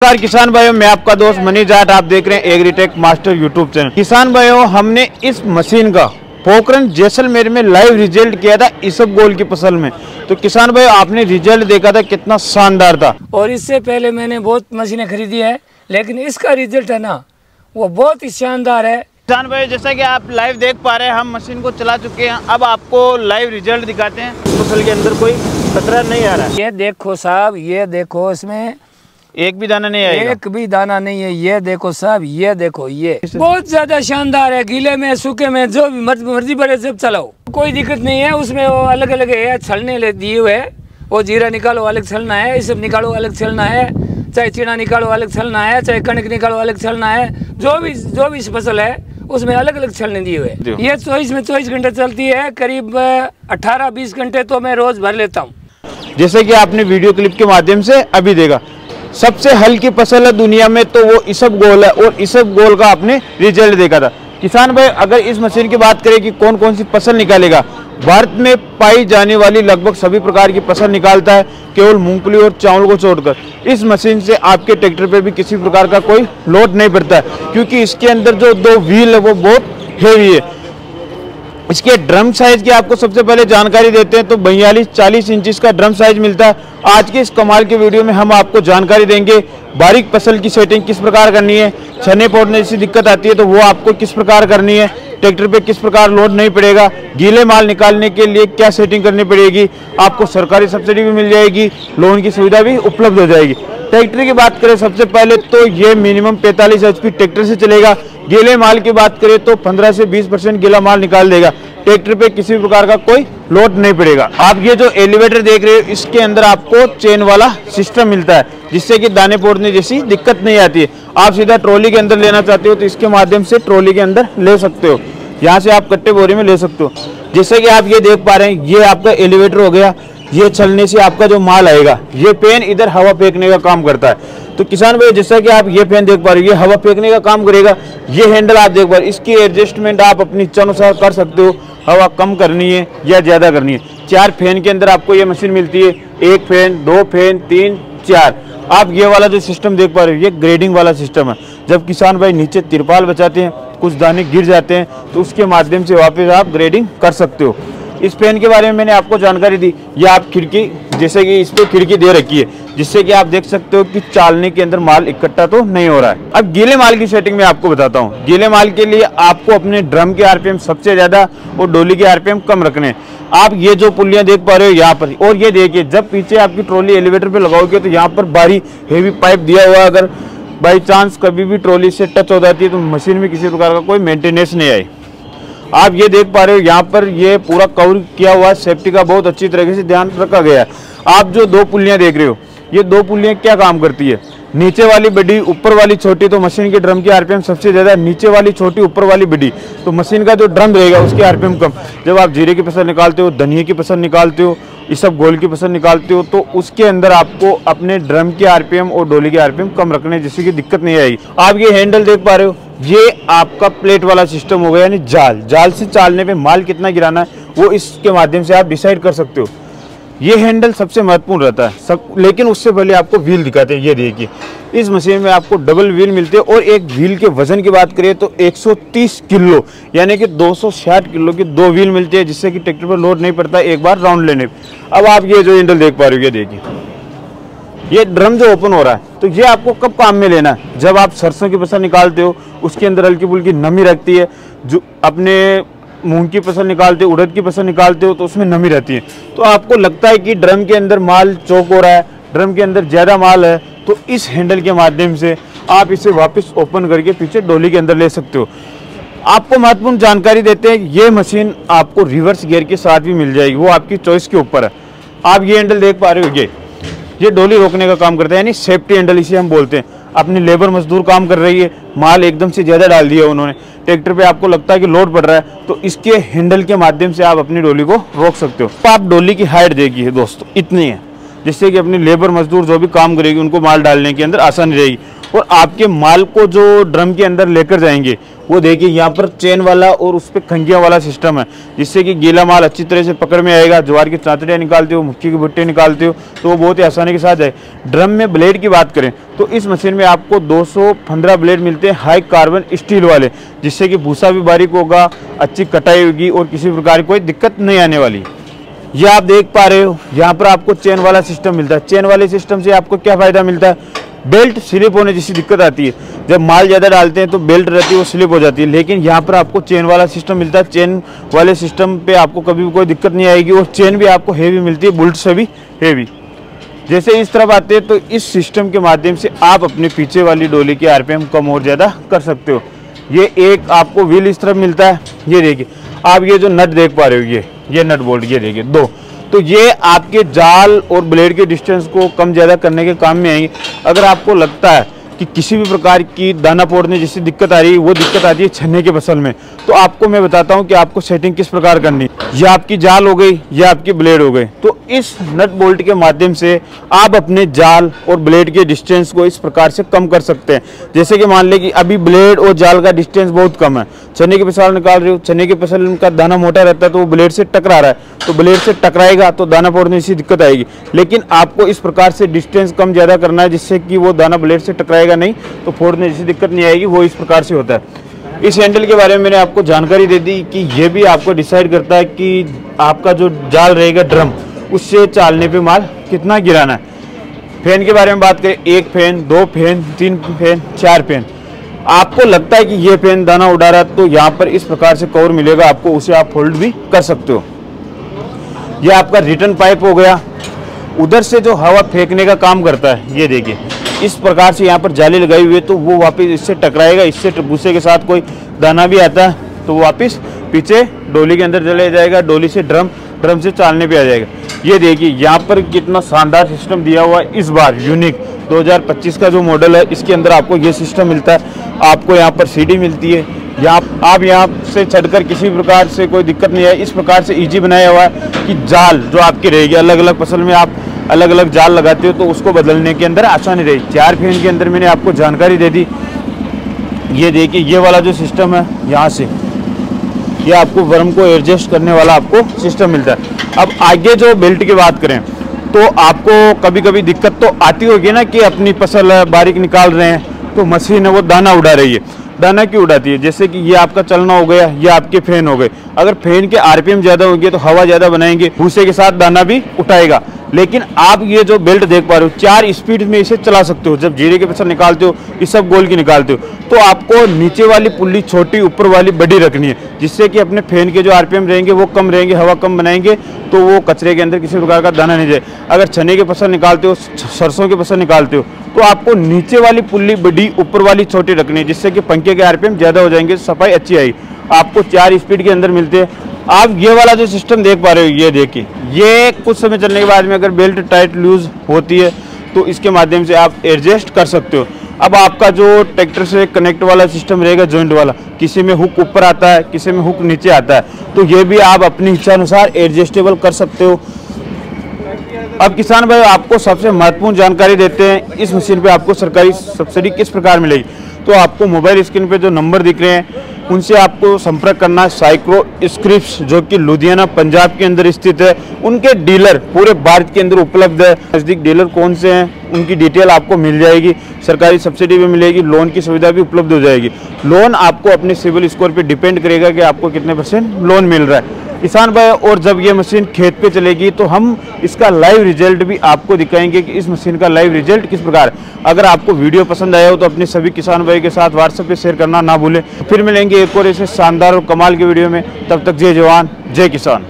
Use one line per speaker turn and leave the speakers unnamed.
नमस्कार किसान भाइयों, मैं आपका दोस्त मनीष जाट। आप देख रहे हैं एग्रीटेक मास्टर यूट्यूब चैनल। किसान भाइयों, हमने इस मशीन का पोखरण जैसलमेर में लाइव रिजल्ट किया था इसबगोल की फसल में। तो किसान भाइयों, आपने रिजल्ट देखा था, कितना शानदार था।
और इससे पहले मैंने बहुत मशीनें खरीदी है, लेकिन इसका रिजल्ट है ना, वो बहुत ही शानदार है।
किसान भाई, जैसा कि आप लाइव देख पा रहे हैं, हम मशीन को चला चुके हैं। अब आपको लाइव रिजल्ट दिखाते हैं। फसल के अंदर कोई खतरा नहीं आ रहा है।
ये देखो साहब, ये देखो, इसमें
एक भी दाना नहीं आएगा।
एक भी दाना नहीं है। ये देखो साहब, ये देखो, ये बहुत ज्यादा शानदार है। गीले में, सूखे में, जो भी मर्जी बड़े जब चलाओ, कोई दिक्कत नहीं है। उसमें वो अलग अलग है, छलने दिए हुए है। वो जीरा निकालो अलग छलना है, ये सब निकालो अलग छलना है, चाहे चीना निकालो अलग छलना है, चाहे कणक निकालो अलग छलना है। जो भी फसल है उसमें अलग अलग छलने दिए हुए। ये 24 घंटे चलती है। करीब 18-20 घंटे तो मैं रोज भर लेता हूँ।
जैसे कि आपने वीडियो क्लिप के माध्यम से अभी देखा, सबसे हल्की फसल है दुनिया में तो वो इसबगोल है, और इसबगोल का आपने रिजल्ट देखा था। किसान भाई, अगर इस मशीन की बात करें कि कौन कौन सी फसल निकालेगा, भारत में पाई जाने वाली लगभग सभी प्रकार की फसल निकालता है, केवल मूंगफली और चावल को छोड़कर। इस मशीन से आपके ट्रैक्टर पे भी किसी प्रकार का कोई लोड नहीं पड़ता है, क्योंकि इसके अंदर जो दो व्हील है वो बहुत हेवी है। इसके ड्रम साइज की आपको सबसे पहले जानकारी देते हैं। तो 42-40 इंच का ड्रम साइज मिलता है। आज के इस कमाल के वीडियो में हम आपको जानकारी देंगे बारीक फसल की सेटिंग किस प्रकार करनी है, छने पौधने जैसी दिक्कत आती है तो वो आपको किस प्रकार करनी है, ट्रैक्टर पे किस प्रकार लोड नहीं पड़ेगा, गीले माल निकालने के लिए क्या सेटिंग करनी पड़ेगी, आपको सरकारी सब्सिडी भी मिल जाएगी, लोन की सुविधा भी उपलब्ध हो जाएगी। ट्रैक्टर की बात करें सबसे पहले तो ये मिनिमम 45 HP ट्रैक्टर से चलेगा। गीले माल की बात करें तो 15 से 20% गीला माल निकाल देगा। ट्रैक्टर पे किसी प्रकार का कोई लोड नहीं पड़ेगा। आप ये जो एलिवेटर देख रहे हो, इसके अंदर आपको चेन वाला सिस्टम मिलता है, जिससे कि दाने पोड़ने जैसी दिक्कत नहीं आती है। आप सीधा ट्रॉली के अंदर लेना चाहते हो तो इसके माध्यम से ट्रॉली के अंदर ले सकते हो। यहाँ से आप कट्टे बोरी में ले सकते हो। जैसे कि आप ये देख पा रहे हैं, ये आपका एलिवेटर हो गया। ये चलने से आपका जो माल आएगा, ये पेन इधर हवा फेंकने का काम करता है। तो किसान भाई, जैसा कि आप ये पेन देख पा रहे हो, ये हवा फेंकने का काम करेगा। ये हैंडल आप देख पा रहे हो, इसकी एडजस्टमेंट आप अपनी इच्छा अनुसार कर सकते हो। हवा कम करनी है या ज्यादा करनी है। 4 फैन के अंदर आपको ये मशीन मिलती है। 1 फैन, 2 फैन, 3, 4। आप ये वाला जो सिस्टम देख पा रहे हो, ये ग्रेडिंग वाला सिस्टम है। जब किसान भाई नीचे तिरपाल बचाते हैं, कुछ दाने गिर जाते हैं, तो उसके माध्यम से वापस आप ग्रेडिंग कर सकते हो। इस पेन के बारे में मैंने आपको जानकारी दी। ये आप खिड़की, जैसे कि इस पे खिड़की दे रखी है, जिससे कि आप देख सकते हो कि चालने के अंदर माल इकट्ठा तो नहीं हो रहा है। अब गीले माल की सेटिंग में आपको बताता हूँ। गीले माल के लिए आपको अपने ड्रम के आरपीएम सबसे ज्यादा और डोली के आरपीएम कम रखने हैं। आप ये जो पुलियां देख पा रहे हो यहाँ पर, और ये देखिए, जब पीछे आपकी ट्रॉली एलिवेटर पे लगाओगे तो यहाँ पर भारी हेवी पाइप दिया हुआ है। अगर बाई चांस कभी भी ट्रॉली से टच हो जाती है तो मशीन में किसी प्रकार का कोई मेंटेनेंस नहीं आए। आप ये देख पा रहे हो, यहाँ पर ये पूरा कवर किया हुआ है। सेफ्टी का बहुत अच्छी तरीके से ध्यान रखा गया है। आप जो 2 पुलियां देख रहे हो, ये 2 पुलियां क्या काम करती है, नीचे वाली बड़ी, ऊपर वाली छोटी। तो मशीन के ड्रम की आरपीएम सबसे ज्यादा नीचे वाली छोटी, ऊपर वाली बड़ी। तो मशीन का जो ड्रम रहेगा उसकी आरपीएम कम। जब आप जीरे की फसल निकालते हो, धनिया की फसल निकालते हो, इसबगोल की फसल निकालते हो, तो उसके अंदर आपको अपने ड्रम के आरपीएम और डोली के आरपीएम कम रखने, जिससे कि दिक्कत नहीं आएगी। आप ये हैंडल देख पा रहे हो, ये आपका प्लेट वाला सिस्टम हो गया, यानी जाल से चालने पे माल कितना गिराना है वो इसके माध्यम से आप डिसाइड कर सकते हो। ये हैंडल सबसे महत्वपूर्ण रहता है लेकिन उससे पहले आपको व्हील दिखाते हैं। ये देखिए, इस मशीन में आपको डबल व्हील मिलते हैं, और एक व्हील के वजन की बात करें तो 130 किलो यानी कि 260 किलो की 2 व्हील मिलती है, जिससे कि ट्रैक्टर पर लोड नहीं पड़ता एक बार राउंड लेने पर। अब आप ये जो हैंडल देख पा रहे हो, ये देखिए, ये ड्रम जो ओपन हो रहा है, तो ये आपको कब काम में लेना है, जब आप सरसों की फसल निकालते हो, उसके अंदर हल्की फुल्की नमी रहती है। जो अपने मूंग की फसल निकालते हो, उड़द की फसल निकालते हो, तो उसमें नमी रहती है। तो आपको लगता है कि ड्रम के अंदर माल चौक हो रहा है, ड्रम के अंदर ज्यादा माल है, तो इस हैंडल के माध्यम से आप इसे वापस ओपन करके पीछे डोली के अंदर ले सकते हो। आपको महत्वपूर्ण जानकारी देते हैं, ये मशीन आपको रिवर्स गियर के साथ भी मिल जाएगी, वो आपकी चॉइस के ऊपर है। आप ये हैंडल देख पा रहे हो, ये डोली रोकने का काम करता है, यानी सेफ्टी हैंडल इसे हम बोलते हैं। अपनी लेबर मजदूर काम कर रही है, माल एकदम से ज्यादा डाल दिया उन्होंने, ट्रैक्टर पे आपको लगता है कि लोड पड़ रहा है, तो इसके हैंडल के माध्यम से आप अपनी डोली को रोक सकते हो। तो आप डोली की हाइट देखिए दोस्तों, इतनी है, जिससे कि अपनी लेबर मजदूर जो भी काम करेगी उनको माल डालने के अंदर आसानी रहेगी। और आपके माल को जो ड्रम के अंदर लेकर जाएंगे वो देखिए यहाँ पर चेन वाला और उस पर खंगिया वाला सिस्टम है, जिससे कि गीला माल अच्छी तरह से पकड़ में आएगा। ज्वार की चांचड़ियाँ निकालते हो, मक्की की भुट्टे निकालते हो तो वो बहुत ही आसानी के साथ जाए। ड्रम में ब्लेड की बात करें तो इस मशीन में आपको 215 ब्लेड मिलते हैं हाई कार्बन स्टील वाले, जिससे कि भूसा भी बारीक होगा, अच्छी कटाई होगी और किसी प्रकार की कोई दिक्कत नहीं आने वाली। ये आप देख पा रहे हो यहाँ पर आपको चेन वाला सिस्टम मिलता है। चेन वाले सिस्टम से आपको क्या फ़ायदा मिलता है, बेल्ट स्लिप होने जैसी दिक्कत आती है, जब माल ज़्यादा डालते हैं तो बेल्ट रहती है वो स्लिप हो जाती है, लेकिन यहाँ पर आपको चेन वाला सिस्टम मिलता है। चेन वाले सिस्टम पे आपको कभी भी कोई दिक्कत नहीं आएगी और चेन भी आपको हेवी मिलती है, बुल्ट से भी हेवी। जैसे इस तरफ आते हैं तो इस सिस्टम के माध्यम से आप अपने पीछे वाली डोली की आरपीएम कम और ज़्यादा कर सकते हो। ये एक आपको व्हील इस तरफ मिलता है, ये देखिए आप ये जो नट देख पा रहे हो, ये नट बोल्ट, ये देखिए दो, तो ये आपके जाल और ब्लेड के डिस्टेंस को कम ज़्यादा करने के काम में आएंगे। अगर आपको लगता है कि किसी भी प्रकार की दाना पोड़ने जैसी दिक्कत आ रही है, वो दिक्कत आती है छन्ने के फसल में, तो आपको मैं बताता हूं कि आपको सेटिंग किस प्रकार करनी है। ये आपकी जाल हो गई, ये आपकी ब्लेड हो गई, तो इस नट बोल्ट के माध्यम से आप अपने जाल और ब्लेड के डिस्टेंस को इस प्रकार से कम कर सकते हैं। जैसे कि मान लें कि अभी ब्लेड और जाल का डिस्टेंस बहुत कम है, चने की फसल निकाल रहे हो, चने की फसल का दाना मोटा रहता है तो वो ब्लेड से टकरा रहा है, तो ब्लेड से टकराएगा तो दाना फोड़ने की दिक्कत आएगी। लेकिन आपको इस प्रकार से डिस्टेंस कम ज़्यादा करना है जिससे कि वो दाना ब्लेड से टकराएगा नहीं, तो फोड़ने जैसी दिक्कत नहीं आएगी। वो इस प्रकार से होता है। इस हैंडल के बारे में मैंने आपको जानकारी दे दी कि ये भी आपको डिसाइड करता है कि आपका जो जाल रहेगा ड्रम, उससे चालने पे माल कितना गिराना है। फैन के बारे में बात करें, 1 फैन, 2 फैन, 3 फैन, 4 फैन। आपको लगता है कि ये फैन दाना उड़ा रहा है तो यहाँ पर इस प्रकार से कवर मिलेगा आपको, उसे आप फोल्ड भी कर सकते हो। ये आपका रिटर्न पाइप हो गया, उधर से जो हवा फेंकने का काम करता है, ये देखिए इस प्रकार से यहाँ पर जाली लगाई हुई है तो वो वापस इससे टकराएगा, इससे भूसे के साथ कोई दाना भी आता है तो वो वापस पीछे डोली के अंदर चले जाएगा, डोली से ड्रम से चालने पे आ जाएगा। ये देखिए यहाँ पर कितना शानदार सिस्टम दिया हुआ है। इस बार यूनिक 2025 का जो मॉडल है, इसके अंदर आपको ये सिस्टम मिलता है। आपको यहाँ पर सीढ़ी मिलती है, आप यहाँ से चढ़कर किसी प्रकार से कोई दिक्कत नहीं है। इस प्रकार से इजी बनाया हुआ है कि जाल जो आपकी रहेगी, अलग अलग फसल में आप अलग अलग जाल लगाते हो तो उसको बदलने के अंदर आसानी रही। 4 फैन के अंदर मैंने आपको जानकारी दे दी। ये देखिए ये वाला जो सिस्टम है, यहाँ से ये आपको वर्म को एडजस्ट करने वाला आपको सिस्टम मिलता है। अब आगे जो बेल्ट की बात करें तो आपको कभी कभी दिक्कत तो आती होगी ना कि अपनी फसल बारीक निकाल रहे हैं तो मशीन है वो दाना उड़ा रही है। दाना क्यों उड़ाती है, जैसे कि ये आपका चलना हो गया, ये आपके फैन हो गए। अगर फैन के आरपीएम ज़्यादा होंगे तो हवा ज़्यादा बनाएंगे, भूसे के साथ दाना भी उठाएगा। लेकिन आप ये जो बेल्ट देख पा रहे हो, 4 स्पीड में इसे चला सकते हो। जब जीरे के फसल निकालते हो, इस सब गोल की निकालते हो, तो आपको नीचे वाली पुल्ली छोटी, ऊपर वाली बड़ी रखनी है, जिससे कि अपने फैन के जो आरपीएम रहेंगे वो कम रहेंगे, हवा कम बनाएंगे तो वो कचरे के अंदर किसी प्रकार का दाना नहीं जाए। अगर चने की फसल निकालते हो, सरसों की फसल निकालते हो, तो आपको नीचे वाली पुल्ली बड़ी, ऊपर वाली छोटी रखनी है, जिससे कि पंखे के आरपीएम ज़्यादा हो जाएंगे, सफाई अच्छी आएगी। आपको 4 स्पीड के अंदर मिलते हैं। आप ये वाला जो सिस्टम देख पा रहे हो, ये देखिए, ये कुछ समय चलने के बाद में अगर बेल्ट टाइट लूज होती है तो इसके माध्यम से आप एडजस्ट कर सकते हो। अब आपका जो ट्रैक्टर से कनेक्ट वाला सिस्टम रहेगा, जॉइंट वाला, किसी में हुक ऊपर आता है, किसी में हुक नीचे आता है, तो ये भी आप अपनी इच्छा अनुसार एडजस्टेबल कर सकते हो। अब किसान भाई आपको सबसे महत्वपूर्ण जानकारी देते हैं, इस मशीन पे आपको सरकारी सब्सिडी किस प्रकार मिलेगी। तो आपको मोबाइल स्क्रीन पे जो नंबर दिख रहे हैं उनसे आपको संपर्क करना है। साइक्रो स्क्रिप्स जो कि लुधियाना पंजाब के अंदर स्थित है, उनके डीलर पूरे भारत के अंदर उपलब्ध है। नज़दीक डीलर कौन से हैं उनकी डिटेल आपको मिल जाएगी, सरकारी सब्सिडी भी मिलेगी, लोन की सुविधा भी उपलब्ध हो जाएगी। लोन आपको अपने सिविल स्कोर पे डिपेंड करेगा कि आपको कितने % लोन मिल रहा है किसान भाई। और जब ये मशीन खेत पे चलेगी तो हम इसका लाइव रिजल्ट भी आपको दिखाएंगे कि इस मशीन का लाइव रिजल्ट किस प्रकार है। अगर आपको वीडियो पसंद आया हो तो अपने सभी किसान भाई के साथ व्हाट्सएप पे शेयर करना ना भूलें। फिर मिलेंगे एक और ऐसे शानदार और कमाल के वीडियो में, तब तक जय जवान जय किसान।